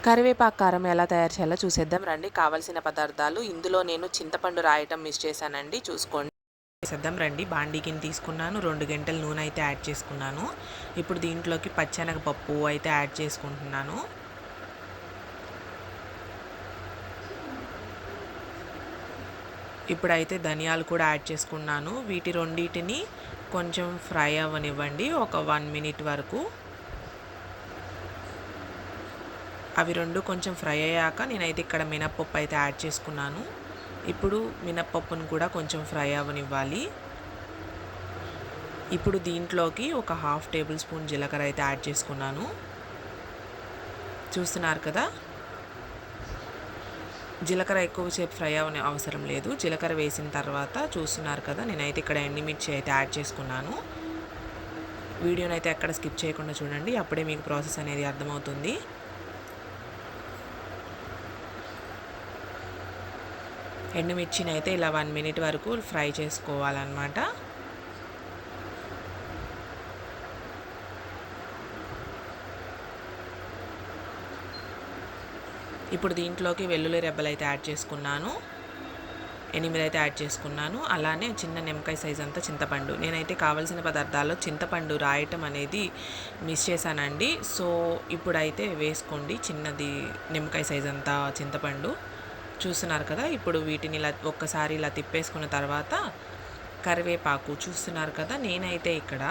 కరివేపాకు కారం ఎలా తయారు చేయాలో చూసేద్దాం రండి. కావాల్సిన పదార్థాలు ఇందులో నేను చింతపండు రాయటం మిస్ చేశానండి, చూసుకోండి. చేసేద్దాం రండి. బాండీ గిన్నె తీసుకున్నాను, 2 గంటల నూనె అయితే యాడ్ చేసుకున్నాను. ఇప్పుడు దీంట్లోకి పచ్చెనగపప్పు అయితే యాడ్ చేసుకుంటున్నాను. ఇప్పుడైతే ధనియాలు కూడా యాడ్ చేసుకున్నాను. వీటి రెండింటిని కొంచెం ఫ్రై అవ్వనివ్వండి, ఒక 1 మినిట్ వరకు. అవి రెండు కొంచెం ఫ్రై అయ్యాక నేనైతే ఇక్కడ మినప్పప్పు అయితే యాడ్ చేసుకున్నాను. ఇప్పుడు మినప్పప్పును కూడా కొంచెం ఫ్రై అవ్వనివ్వాలి. ఇప్పుడు దీంట్లోకి ఒక 1/2 టేబుల్ స్పూన్ జీలకర్ర అయితే యాడ్ చేసుకున్నాను. చూస్తున్నారు కదా, జీలకర్ర ఎక్కువసేపు ఫ్రై అవ్వని అవసరం లేదు. జీలకర్ర వేసిన తర్వాత చూస్తున్నారు కదా, నేనైతే ఇక్కడ ఎండుమిర్చి అయితే యాడ్ చేసుకున్నాను. వీడియోని అయితే ఎక్కడ స్కిప్ చేయకుండా చూడండి, అప్పుడే మీకు ప్రాసెస్ అనేది అర్థమవుతుంది. ఎండుమిర్చిని అయితే ఇలా 1 మినిట్ వరకు ఫ్రై చేసుకోవాలన్నమాట. ఇప్పుడు దీంట్లోకి వెల్లుల్లి రెబ్బలు అయితే యాడ్ చేసుకున్నాను, 8 అయితే యాడ్ చేసుకున్నాను. అలానే చిన్న నిమ్మకాయ సైజ్ అంతా చింతపండు. నేనైతే కావాల్సిన పదార్థాల్లో చింతపండు రాయటం అనేది మిస్ చేశానండి. సో ఇప్పుడైతే వేసుకోండి చిన్నది నిమ్మకాయ సైజ్ అంతా చింతపండు. చూస్తున్నారు కదా, ఇప్పుడు వీటిని ఇలా ఒక్కసారి ఇలా తిప్పేసుకున్న తర్వాత కరివేపాకు చూస్తున్నారు కదా, నేనైతే ఇక్కడ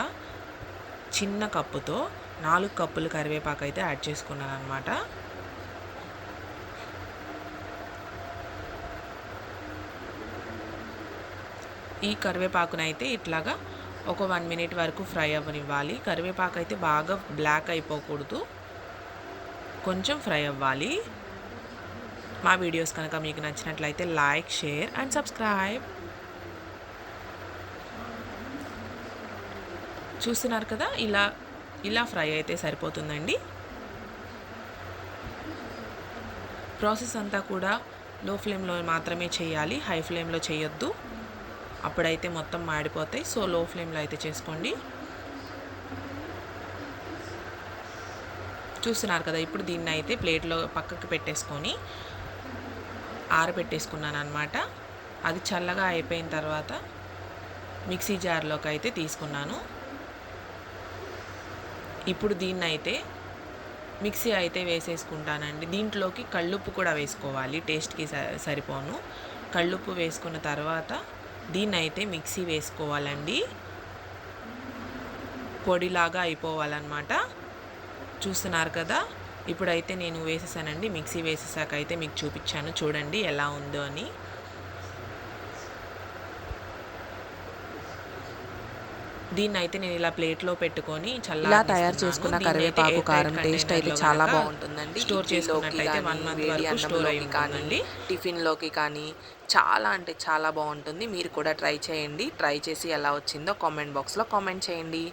చిన్న కప్పుతో 4 కప్పులు కరివేపాకు అయితే యాడ్ చేసుకున్నాను అనమాట. ఈ కరివేపాకునైతే ఇట్లాగా ఒక 1 మినిట్ వరకు ఫ్రై అవ్వనివ్వాలి. కరివేపాకు అయితే బాగా బ్లాక్ అయిపోకూడదు, కొంచెం ఫ్రై అవ్వాలి. మా వీడియోస్ కనుక మీకు నచ్చినట్లయితే లైక్, షేర్ అండ్ సబ్స్క్రైబ్. చూస్తున్నారు కదా, ఇలా ఫ్రై అయితే సరిపోతుందండి. ప్రాసెస్ అంతా కూడా లో ఫ్లేమ్లో మాత్రమే చేయాలి, హై ఫ్లేమ్లో చేయొద్దు, అప్పుడైతే మొత్తం మాడిపోతాయి. సో లో ఫ్లేమ్లో అయితే చేసుకోండి. చూస్తున్నారు కదా, ఇప్పుడు దీన్ని అయితే ప్లేట్లో పక్కకి పెట్టేసుకొని ఆరబెట్టేసుకున్నాను అనమాట. అది చల్లగా అయిపోయిన తర్వాత మిక్సీ జార్లోకి అయితే తీసుకున్నాను. ఇప్పుడు దీన్ని అయితే మిక్సీ అయితే వేసేసుకుంటానండి. దీంట్లోకి కళ్ళుప్పు కూడా వేసుకోవాలి, టేస్ట్కి సరిపోను. కళ్ళుప్పు వేసుకున్న తర్వాత దీన్ని అయితే మిక్సీ వేసుకోవాలండి, పొడిలాగా అయిపోవాలన్నమాట. చూస్తున్నారు కదా, ఇప్పుడైతే నేను వేసేసానండి. మిక్సీ వేసేసాక అయితే మీకు చూపించాను, చూడండి ఎలా ఉందో అని. దీన్ని అయితే నేను ఇలా ప్లేట్లో పెట్టుకొని ఇలా తయారు చేసుకున్న కరివేపాకు కారం టేస్ట్ అయితే చాలా బాగుంటుందండి. స్టోర్ చేసుకున్నట్టయితే 1 మంత్ వరకు స్టోర్ అయ్యి కానీ టిఫిన్లోకి కానీ చాలా అంటే చాలా బాగుంటుంది. మీరు కూడా ట్రై చేయండి. ట్రై చేసి ఎలా వచ్చిందో కామెంట్ బాక్స్లో కామెంట్ చేయండి.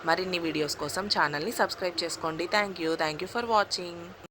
మరిన్ని వీడియోస్ కోసం ఛానల్ని సబ్స్క్రైబ్ చేసుకోండి. Thank you for watching.